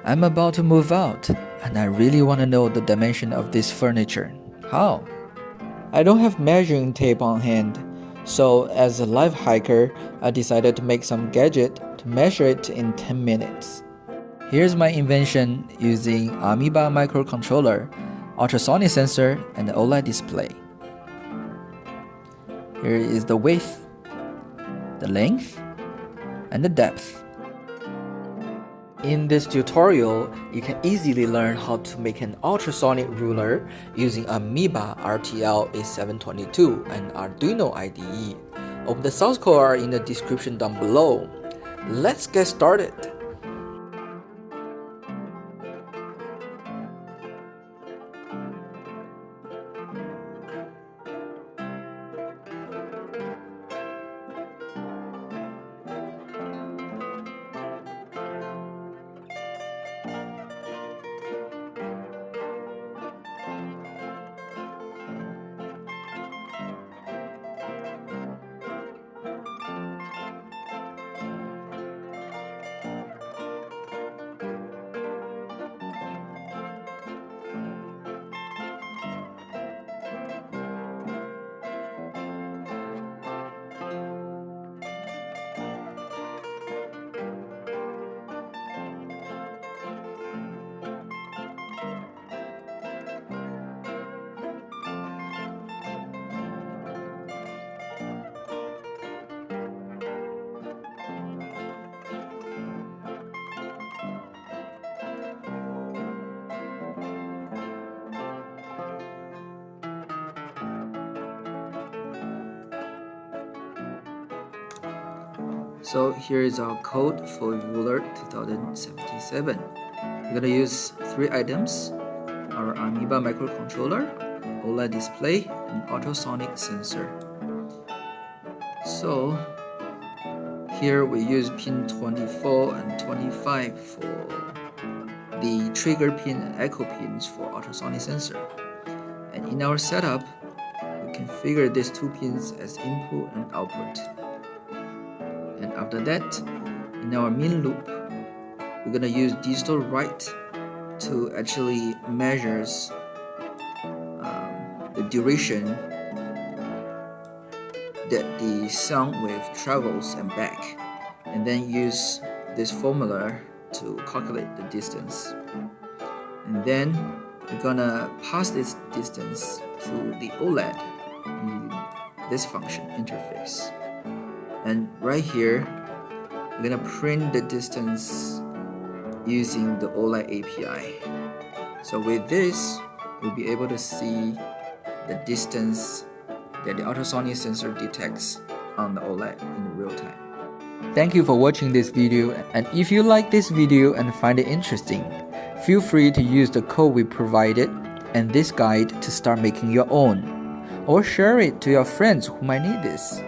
I'm about to move out, and I really want to know the dimension of this furniture. How? I don't have measuring tape on hand, so as a life hiker, I decided to make some gadget to measure it in 10 minutes. Here's my invention using Ameba microcontroller, ultrasonic sensor, and OLED display. Here is the width, the length, and the depth. In this tutorial, you can easily learn how to make an ultrasonic ruler using Ameba RTL8722 and Arduino IDE. All the source code are in the description down below. Let's get started. So here is our code for ruler 2077. We're gonna use 3 items: our Ameba microcontroller, OLED display, and ultrasonic sensor. So here we use pin 24 and 25 for the trigger pin and echo pins for ultrasonic sensor. And in our setup, we configure these 2 pins as input and output. And after that, in our main loop, we're gonna use digital write to actually measures the duration that the sound wave travels and back, and then use this formula to calculate the distance. And then we're gonna pass this distance to the OLED in this function interface. And right here, we're gonna print the distance using the OLED API. So with this, we'll be able to see the distance that the ultrasonic sensor detects on the OLED in real time. Thank you for watching this video, and if you like this video and find it interesting, feel free to use the code we provided and this guide to start making your own, or share it to your friends who might need this.